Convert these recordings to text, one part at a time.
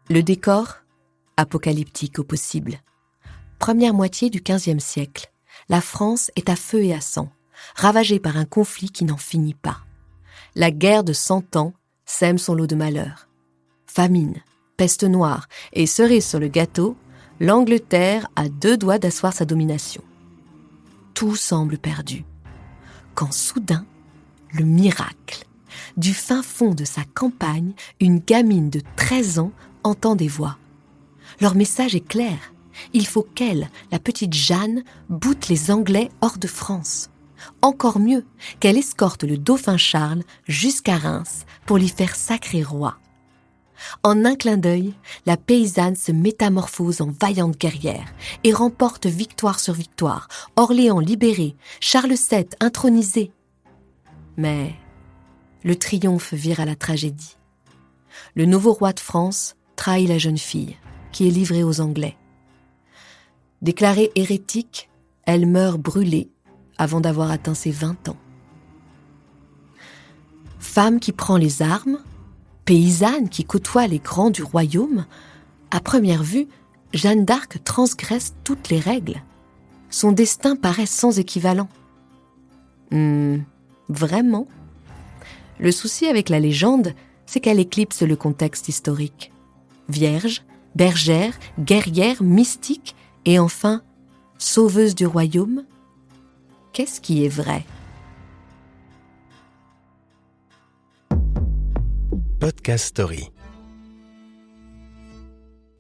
Le décor, apocalyptique au possible. Première moitié du XVe siècle, la France est à feu et à sang, ravagée par un conflit qui n'en finit pas. La guerre de 100 ans sème son lot de malheurs. Famine, peste noire et cerise sur le gâteau, l'Angleterre a 2 doigts d'asseoir sa domination. Tout semble perdu. Quand soudain, le miracle. Du fin fond de sa campagne, une gamine de 13 ans entend des voix. Leur message est clair. Il faut qu'elle, la petite Jeanne, boute les Anglais hors de France. Encore mieux, qu'elle escorte le dauphin Charles jusqu'à Reims pour l'y faire sacrer roi. En un clin d'œil, la paysanne se métamorphose en vaillante guerrière et remporte victoire sur victoire, Orléans libéré, Charles VII intronisé. Mais le triomphe vire à la tragédie. Le nouveau roi de France trahit la jeune fille, qui est livrée aux Anglais. Déclarée hérétique, elle meurt brûlée avant d'avoir atteint ses 20 ans. Femme qui prend les armes, paysanne qui côtoie les grands du royaume, à première vue, Jeanne d'Arc transgresse toutes les règles. Son destin paraît sans équivalent. Vraiment ? Le souci avec la légende, c'est qu'elle éclipse le contexte historique. Vierge, bergère, guerrière, mystique et enfin, sauveuse du royaume. Qu'est-ce qui est vrai ? Podcast Story.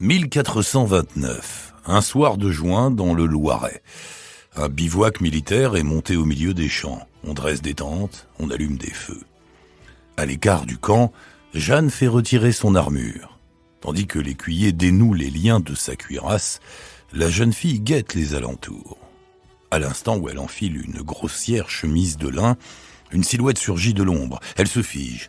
1429, un soir de juin dans le Loiret. Un bivouac militaire est monté au milieu des champs. On dresse des tentes, on allume des feux. À l'écart du camp, Jeanne fait retirer son armure. Tandis que l'écuyer dénoue les liens de sa cuirasse, la jeune fille guette les alentours. À l'instant où elle enfile une grossière chemise de lin, une silhouette surgit de l'ombre. Elle se fige,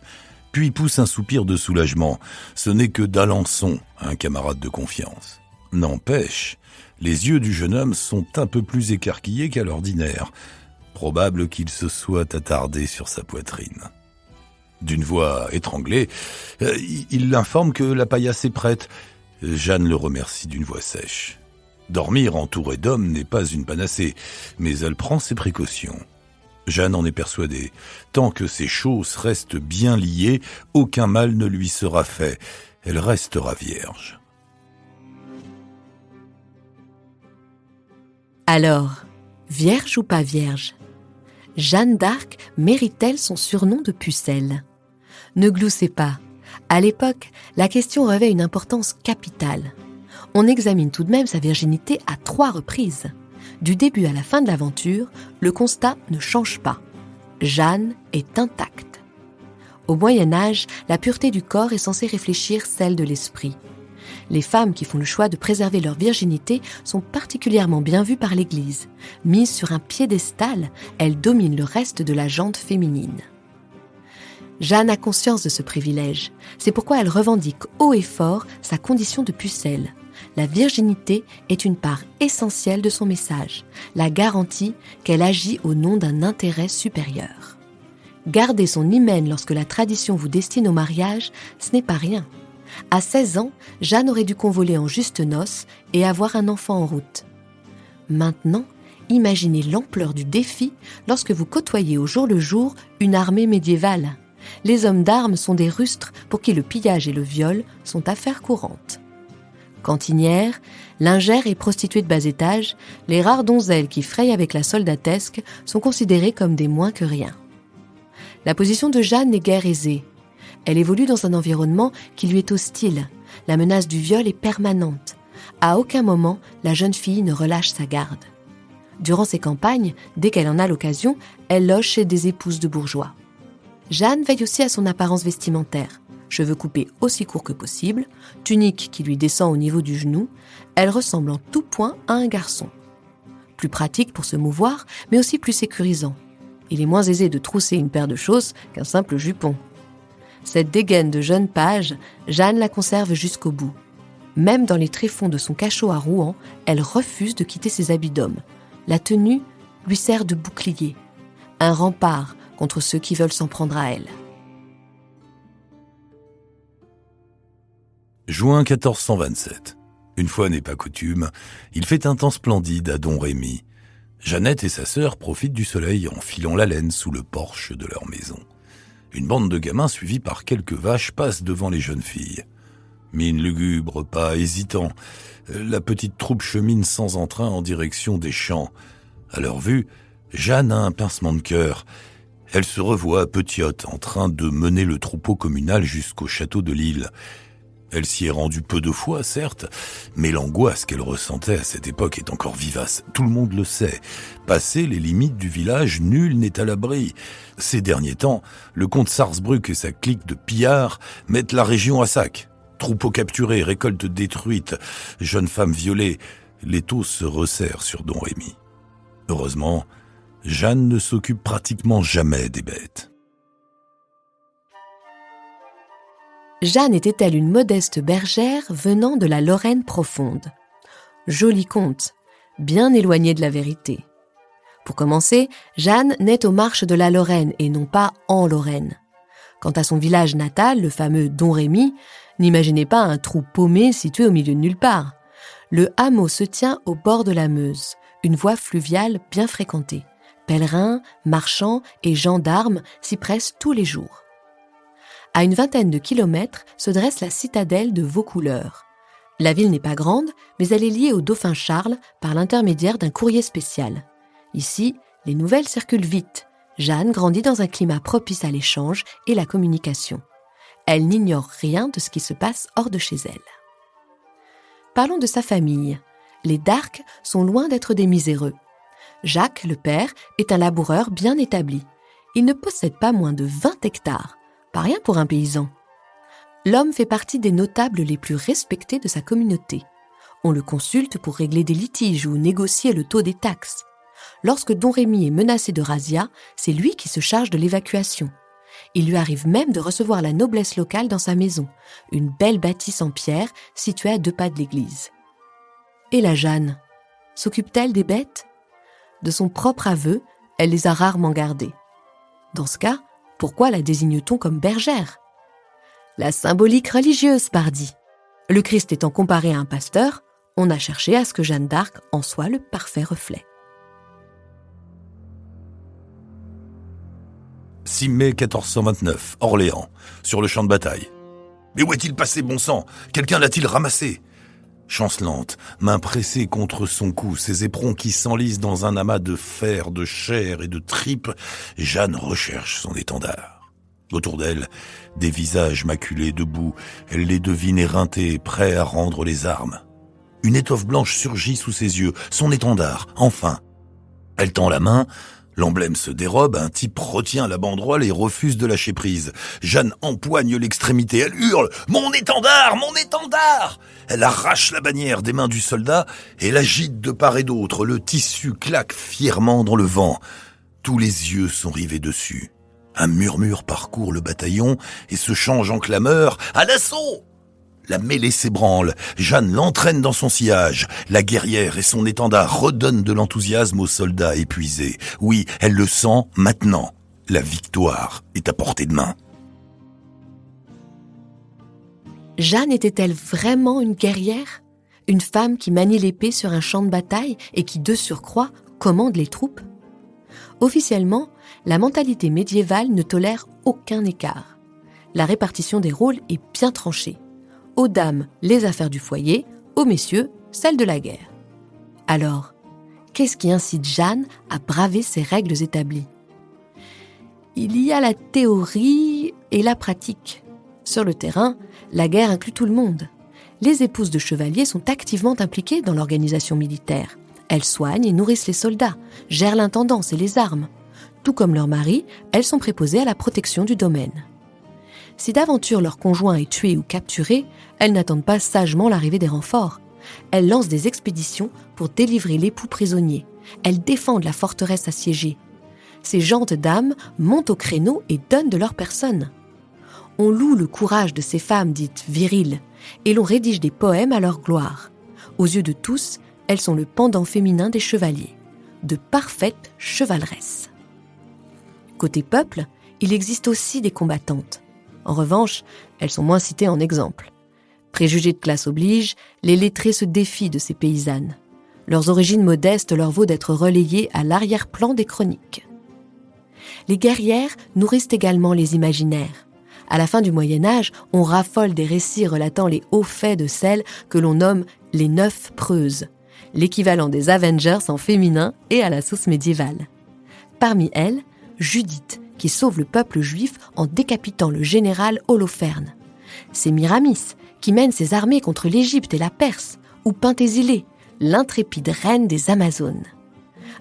puis pousse un soupir de soulagement. Ce n'est que d'Alençon, un camarade de confiance. N'empêche, les yeux du jeune homme sont un peu plus écarquillés qu'à l'ordinaire. Probable qu'il se soit attardé sur sa poitrine. D'une voix étranglée, il l'informe que la paillasse est prête. Jeanne le remercie d'une voix sèche. Dormir entourée d'hommes n'est pas une panacée, mais elle prend ses précautions. Jeanne en est persuadée. Tant que ses chausses restent bien liées, aucun mal ne lui sera fait. Elle restera vierge. Alors, vierge ou pas vierge ? Jeanne d'Arc mérite-t-elle son surnom de pucelle ? Ne gloussez pas. À l'époque, la question revêt une importance capitale. On examine tout de même sa virginité à 3 reprises. Du début à la fin de l'aventure, le constat ne change pas. Jeanne est intacte. Au Moyen-Âge, la pureté du corps est censée réfléchir celle de l'esprit. Les femmes qui font le choix de préserver leur virginité sont particulièrement bien vues par l'Église. Mises sur un piédestal, elles dominent le reste de la gente féminine. Jeanne a conscience de ce privilège. C'est pourquoi elle revendique haut et fort sa condition de pucelle. La virginité est une part essentielle de son message, la garantie qu'elle agit au nom d'un intérêt supérieur. Garder son hymen lorsque la tradition vous destine au mariage, ce n'est pas rien. À 16 ans, Jeanne aurait dû convoler en juste noces et avoir un enfant en route. Maintenant, imaginez l'ampleur du défi lorsque vous côtoyez au jour le jour une armée médiévale. Les hommes d'armes sont des rustres pour qui le pillage et le viol sont affaires courantes. Cantinières, lingères et prostituées de bas étage, les rares donzelles qui frayent avec la soldatesque sont considérées comme des moins que rien. La position de Jeanne n'est guère aisée. Elle évolue dans un environnement qui lui est hostile. La menace du viol est permanente. À aucun moment, la jeune fille ne relâche sa garde. Durant ses campagnes, dès qu'elle en a l'occasion, elle loge chez des épouses de bourgeois. Jeanne veille aussi à son apparence vestimentaire. Cheveux coupés aussi courts que possible, tunique qui lui descend au niveau du genou, elle ressemble en tout point à un garçon. Plus pratique pour se mouvoir, mais aussi plus sécurisant. Il est moins aisé de trousser une paire de chausses qu'un simple jupon. Cette dégaine de jeune page, Jeanne la conserve jusqu'au bout. Même dans les tréfonds de son cachot à Rouen, elle refuse de quitter ses habits d'homme. La tenue lui sert de bouclier, un rempart contre ceux qui veulent s'en prendre à elle. Juin 1427. Une fois n'est pas coutume, il fait un temps splendide à Domrémy. Jeannette et sa sœur profitent du soleil en filant la laine sous le porche de leur maison. Une bande de gamins suivis par quelques vaches passe devant les jeunes filles. Mine lugubre, pas hésitant, la petite troupe chemine sans entrain en direction des champs. À leur vue, Jeanne a un pincement de cœur. Elle se revoit petiote en train de mener le troupeau communal jusqu'au château de Lille. Elle s'y est rendue peu de fois, certes, mais l'angoisse qu'elle ressentait à cette époque est encore vivace. Tout le monde le sait. Passé les limites du village, nul n'est à l'abri. Ces derniers temps, le comte Sarsbrück et sa clique de pillards mettent la région à sac. Troupeaux capturés, récoltes détruites, jeunes femmes violées, l'étau se resserre sur Domrémy. Heureusement, Jeanne ne s'occupe pratiquement jamais des bêtes. Jeanne était-elle une modeste bergère venant de la Lorraine profonde? Joli conte, bien éloigné de la vérité. Pour commencer, Jeanne naît aux marches de la Lorraine et non pas en Lorraine. Quant à son village natal, le fameux Domrémy, n'imaginez pas un trou paumé situé au milieu de nulle part. Le hameau se tient au bord de la Meuse, une voie fluviale bien fréquentée. Pèlerins, marchands et gendarmes s'y pressent tous les jours. À une vingtaine de kilomètres se dresse la citadelle de Vaucouleurs. La ville n'est pas grande, mais elle est liée au dauphin Charles par l'intermédiaire d'un courrier spécial. Ici, les nouvelles circulent vite. Jeanne grandit dans un climat propice à l'échange et la communication. Elle n'ignore rien de ce qui se passe hors de chez elle. Parlons de sa famille. Les Darc sont loin d'être des miséreux. Jacques, le père, est un laboureur bien établi. Il ne possède pas moins de 20 hectares. Pas rien pour un paysan. L'homme fait partie des notables les plus respectés de sa communauté. On le consulte pour régler des litiges ou négocier le taux des taxes. Lorsque Domrémy est menacé de razzia, c'est lui qui se charge de l'évacuation. Il lui arrive même de recevoir la noblesse locale dans sa maison, une belle bâtisse en pierre située à 2 pas de l'église. Et la Jeanne, s'occupe-t-elle des bêtes? De son propre aveu, elle les a rarement gardées. Dans ce cas, pourquoi la désigne-t-on comme bergère? La symbolique religieuse, pardi. Le Christ étant comparé à un pasteur, on a cherché à ce que Jeanne d'Arc en soit le parfait reflet. 6 mai 1429, Orléans, sur le champ de bataille. Mais où est-il passé, bon sang? Quelqu'un l'a-t-il ramassé? Chancelante, main pressée contre son cou, ses éperons qui s'enlisent dans un amas de fer, de chair et de tripes, Jeanne recherche son étendard. Autour d'elle, des visages maculés debout, elle les devine éreintés, prêts à rendre les armes. Une étoffe blanche surgit sous ses yeux, son étendard, enfin. Elle tend la main, l'emblème se dérobe, un type retient la banderole et refuse de lâcher prise. Jeanne empoigne l'extrémité, elle hurle « Mon étendard, mon étendard !» Elle arrache la bannière des mains du soldat et l'agite de part et d'autre. Le tissu claque fièrement dans le vent. Tous les yeux sont rivés dessus. Un murmure parcourt le bataillon et se change en clameur « À l'assaut !» La mêlée s'ébranle, Jeanne l'entraîne dans son sillage. La guerrière et son étendard redonnent de l'enthousiasme aux soldats épuisés. Oui, elle le sent maintenant. La victoire est à portée de main. Jeanne était-elle vraiment une guerrière? Une femme qui manie l'épée sur un champ de bataille et qui, de surcroît, commande les troupes? Officiellement, la mentalité médiévale ne tolère aucun écart. La répartition des rôles est bien tranchée. Aux dames, les affaires du foyer, aux messieurs, celles de la guerre. Alors, qu'est-ce qui incite Jeanne à braver ces règles établies? Il y a la théorie et la pratique. Sur le terrain, la guerre inclut tout le monde. Les épouses de chevaliers sont activement impliquées dans l'organisation militaire. Elles soignent et nourrissent les soldats, gèrent l'intendance et les armes. Tout comme leurs maris, elles sont préposées à la protection du domaine. Si d'aventure leur conjoint est tué ou capturé, elles n'attendent pas sagement l'arrivée des renforts. Elles lancent des expéditions pour délivrer l'époux prisonnier. Elles défendent la forteresse assiégée. Ces gentes dames montent au créneau et donnent de leur personne. On loue le courage de ces femmes dites viriles et l'on rédige des poèmes à leur gloire. Aux yeux de tous, elles sont le pendant féminin des chevaliers, de parfaites chevaleresses. Côté peuple, il existe aussi des combattantes. En revanche, elles sont moins citées en exemple. Préjugés de classe oblige, les lettrés se défient de ces paysannes. Leurs origines modestes leur vaut d'être relayées à l'arrière-plan des chroniques. Les guerrières nourrissent également les imaginaires. À la fin du Moyen-Âge, on raffole des récits relatant les hauts faits de celles que l'on nomme les 9 preuses, l'équivalent des Avengers en féminin et à la sauce médiévale. Parmi elles, Judith, qui sauve le peuple juif en décapitant le général Holoferne. C'est Miramis, qui mène ses armées contre l'Égypte et la Perse, ou Pentésilée, l'intrépide reine des Amazones.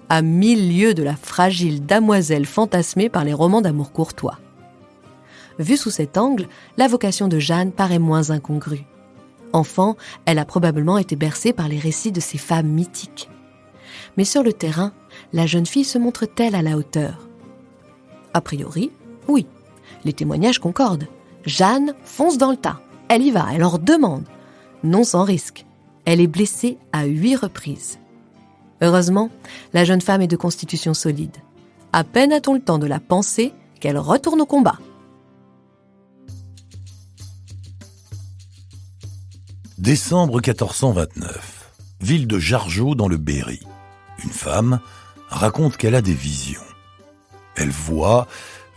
À 1000 lieues de la fragile damoiselle fantasmée par les romans d'amour courtois. Vue sous cet angle, la vocation de Jeanne paraît moins incongrue. Enfant, elle a probablement été bercée par les récits de ces femmes mythiques. Mais sur le terrain, la jeune fille se montre-t-elle à la hauteur ? A priori, oui. Les témoignages concordent. Jeanne fonce dans le tas. Elle y va, elle en redemande. Non sans risque. Elle est blessée à 8 reprises. Heureusement, la jeune femme est de constitution solide. À peine a-t-on le temps de la penser qu'elle retourne au combat. Décembre 1429, ville de Jargeau dans le Berry. Une femme raconte qu'elle a des visions. Elle voit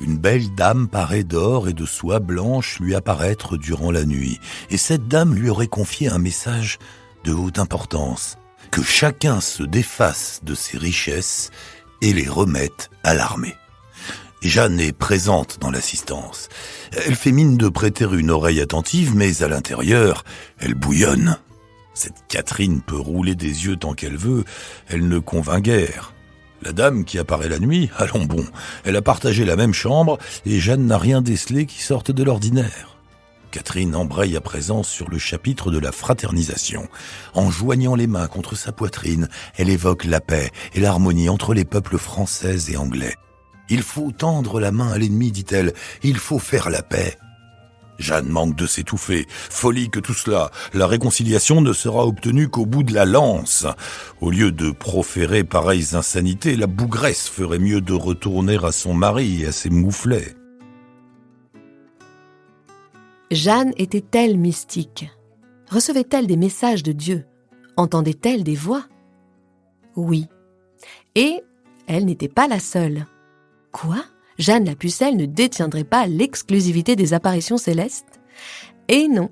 une belle dame parée d'or et de soie blanche lui apparaître durant la nuit. Et cette dame lui aurait confié un message de haute importance, que chacun se défasse de ses richesses et les remette à l'armée. Jeanne est présente dans l'assistance. Elle fait mine de prêter une oreille attentive, mais à l'intérieur, elle bouillonne. Cette Catherine peut rouler des yeux tant qu'elle veut, elle ne convainc guère. La dame qui apparaît la nuit, allons bon, elle a partagé la même chambre et Jeanne n'a rien décelé qui sorte de l'ordinaire. Catherine embraye à présent sur le chapitre de la fraternisation. En joignant les mains contre sa poitrine, elle évoque la paix et l'harmonie entre les peuples français et anglais. Il faut tendre la main à l'ennemi, dit-elle, il faut faire la paix. Jeanne manque de s'étouffer. Folie que tout cela, la réconciliation ne sera obtenue qu'au bout de la lance. Au lieu de proférer pareilles insanités, la bougresse ferait mieux de retourner à son mari et à ses mouflets. Jeanne était-elle mystique ? Recevait-elle des messages de Dieu ? Entendait-elle des voix ? Oui. Et elle n'était pas la seule. Quoi ? Jeanne la Pucelle ne détiendrait pas l'exclusivité des apparitions célestes ? Et non.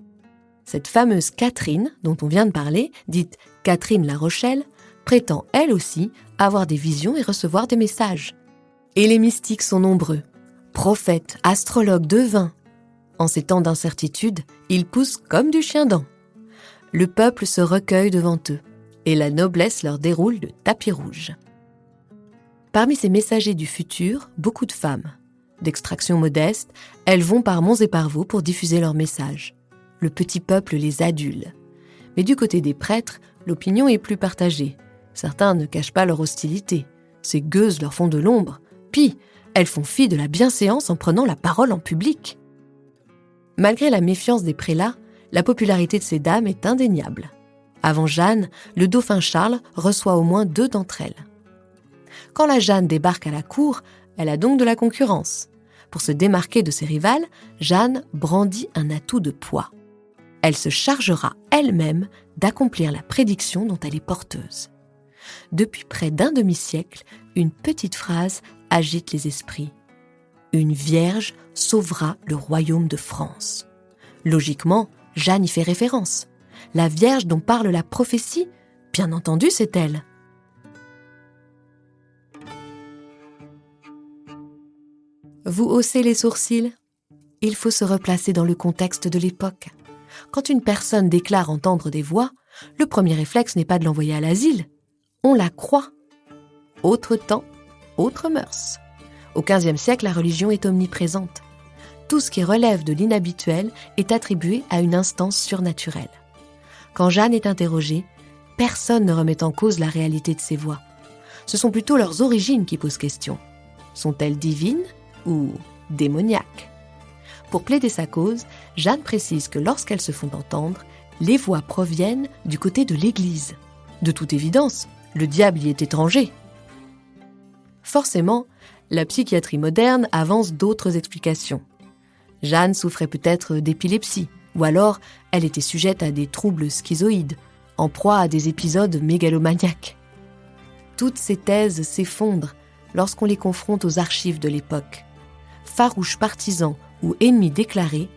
Cette fameuse Catherine, dont on vient de parler, dite Catherine La Rochelle, prétend elle aussi avoir des visions et recevoir des messages. Et les mystiques sont nombreux. Prophètes, astrologues, devins. En ces temps d'incertitude, ils poussent comme du chien-dent. Le peuple se recueille devant eux, et la noblesse leur déroule le tapis rouge. Parmi ces messagers du futur, beaucoup de femmes. D'extraction modeste, elles vont par monts et par vaux pour diffuser leurs messages. Le petit peuple les adule. Mais du côté des prêtres, l'opinion est plus partagée. Certains ne cachent pas leur hostilité. Ces gueuses leur font de l'ombre. Puis, elles font fi de la bienséance en prenant la parole en public. Malgré la méfiance des prélats, la popularité de ces dames est indéniable. Avant Jeanne, le dauphin Charles reçoit au moins 2 d'entre elles. Quand la Jeanne débarque à la cour, elle a donc de la concurrence. Pour se démarquer de ses rivales, Jeanne brandit un atout de poids. Elle se chargera elle-même d'accomplir la prédiction dont elle est porteuse. Depuis près d'un demi-siècle, une petite phrase agite les esprits. Une vierge sauvera le royaume de France. Logiquement, Jeanne y fait référence. La vierge dont parle la prophétie, bien entendu, c'est elle. Vous haussez les sourcils ? Il faut se replacer dans le contexte de l'époque. Quand une personne déclare entendre des voix, le premier réflexe n'est pas de l'envoyer à l'asile. On la croit. Autre temps, autre mœurs. Au XVe siècle, la religion est omniprésente. Tout ce qui relève de l'inhabituel est attribué à une instance surnaturelle. Quand Jeanne est interrogée, personne ne remet en cause la réalité de ces voix. Ce sont plutôt leurs origines qui posent question. Sont-elles divines ou démoniaques ? Pour plaider sa cause, Jeanne précise que lorsqu'elles se font entendre, les voix proviennent du côté de l'Église. De toute évidence, le diable y est étranger. Forcément, la psychiatrie moderne avance d'autres explications. Jeanne souffrait peut-être d'épilepsie, Ou alors, elle était sujette à des troubles schizoïdes, en proie à des épisodes mégalomaniaques. Toutes ces thèses s'effondrent lorsqu'on les confronte aux archives de l'époque. Farouche partisan ou ennemi déclaré,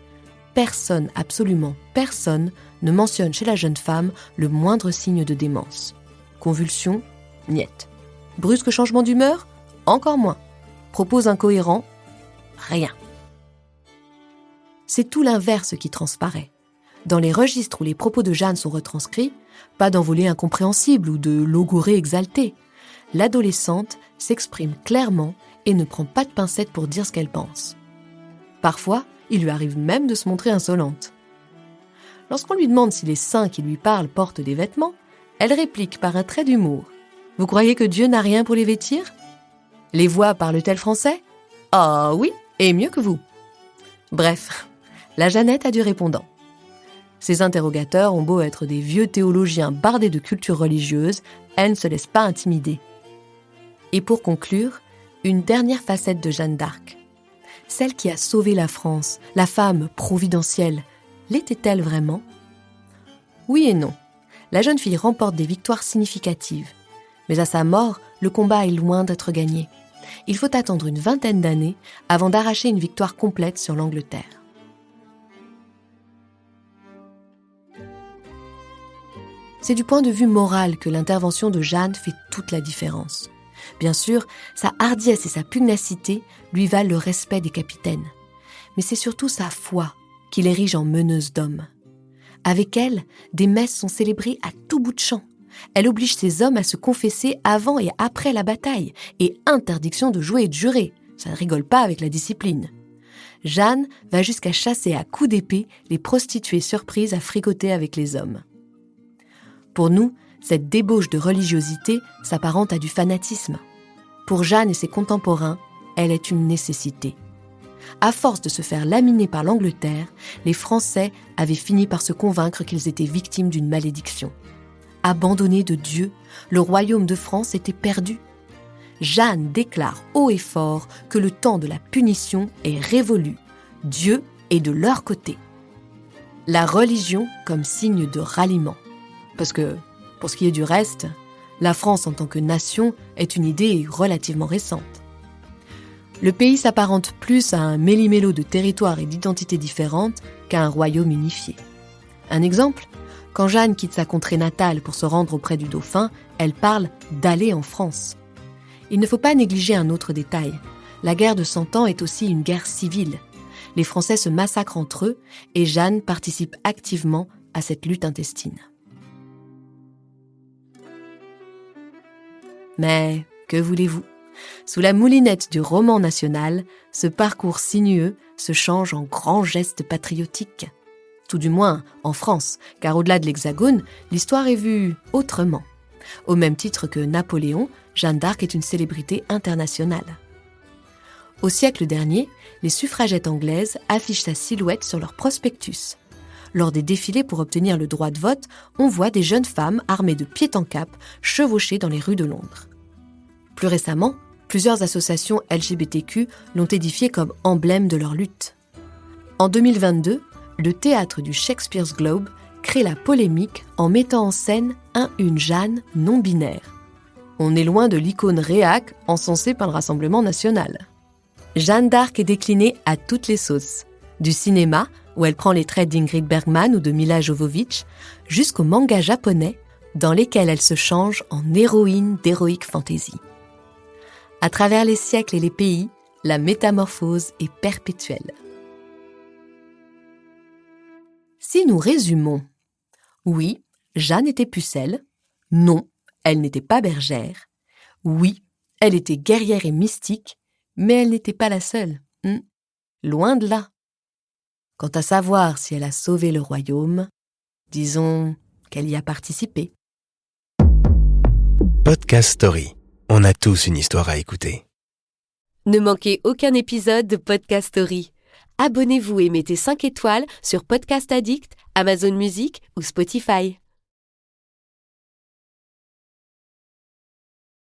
personne, absolument personne, ne mentionne chez la jeune femme le moindre signe de démence. Convulsion, niet. Brusque changement d'humeur, encore moins. Propos incohérents, rien. C'est tout l'inverse qui transparaît. Dans les registres où les propos de Jeanne sont retranscrits, pas d'envolée incompréhensible ou de logorée exaltée. L'adolescente s'exprime clairement et ne prend pas de pincettes pour dire ce qu'elle pense. Parfois, il lui arrive même de se montrer insolente. Lorsqu'on lui demande si les saints qui lui parlent portent des vêtements, elle réplique par un trait d'humour. « Vous croyez que Dieu n'a rien pour les vêtir ? Les voix parlent-elles français ? Ah oui, et mieux que vous. » Bref, la Jeannette a du répondant. Ces interrogateurs ont beau être des vieux théologiens bardés de culture religieuse, elle ne se laisse pas intimider. Et pour conclure, une dernière facette de Jeanne d'Arc. Celle qui a sauvé la France, la femme providentielle, l'était-elle vraiment ? Oui et non. La jeune fille remporte des victoires significatives. Mais à sa mort, le combat est loin d'être gagné. Il faut attendre une vingtaine d'années avant d'arracher une victoire complète sur l'Angleterre. C'est du point de vue moral que l'intervention de Jeanne fait toute la différence. Bien sûr, sa hardiesse et sa pugnacité lui valent le respect des capitaines. Mais c'est surtout sa foi qui l'érige en meneuse d'hommes. Avec elle, des messes sont célébrées à tout bout de champ. Elle oblige ses hommes à se confesser avant et après la bataille, et interdiction de jouer et de jurer. Ça ne rigole pas avec la discipline. Jeanne va jusqu'à chasser à coups d'épée les prostituées surprises à fricoter avec les hommes. Pour nous, cette débauche de religiosité s'apparente à du fanatisme. Pour Jeanne et ses contemporains, elle est une nécessité. À force de se faire laminer par l'Angleterre, les Français avaient fini par se convaincre qu'ils étaient victimes d'une malédiction. Abandonnés de Dieu, le royaume de France était perdu. Jeanne déclare haut et fort que le temps de la punition est révolu. Dieu est de leur côté. La religion comme signe de ralliement. Parce que, pour ce qui est du reste, la France en tant que nation est une idée relativement récente. Le pays s'apparente plus à un méli-mélo de territoires et d'identités différentes qu'à un royaume unifié. Un exemple, quand Jeanne quitte sa contrée natale pour se rendre auprès du dauphin, elle parle d'aller en France. Il ne faut pas négliger un autre détail. La guerre de 100 ans est aussi une guerre civile. Les Français se massacrent entre eux et Jeanne participe activement à cette lutte intestine. Mais que voulez-vous ? Sous la moulinette du roman national, ce parcours sinueux se change en grand geste patriotique. Tout du moins en France, car au-delà de l'Hexagone, l'histoire est vue autrement. Au même titre que Napoléon, Jeanne d'Arc est une célébrité internationale. Au siècle dernier, les suffragettes anglaises affichent sa silhouette sur leur prospectus. Lors des défilés pour obtenir le droit de vote, on voit des jeunes femmes armées de pied en cap chevaucher dans les rues de Londres. Plus récemment, plusieurs associations LGBTQ l'ont édifiée comme emblème de leur lutte. En 2022, le théâtre du Shakespeare's Globe crée la polémique en mettant en scène une Jeanne non-binaire. On est loin de l'icône réac encensée par le Rassemblement national. Jeanne d'Arc est déclinée à toutes les sauces, du cinéma, où elle prend les traits d'Ingrid Bergman ou de Mila Jovovich, jusqu'au manga japonais, dans lesquels elle se change en héroïne d'heroic fantasy. À travers les siècles et les pays, la métamorphose est perpétuelle. Si nous résumons, oui, Jeanne était pucelle, non, elle n'était pas bergère, oui, elle était guerrière et mystique, mais elle n'était pas la seule, loin de là. Quant à savoir si elle a sauvé le royaume, disons qu'elle y a participé. Podcast Story. On a tous une histoire à écouter. Ne manquez aucun épisode de Podcast Story. Abonnez-vous et mettez 5 étoiles sur Podcast Addict, Amazon Music ou Spotify.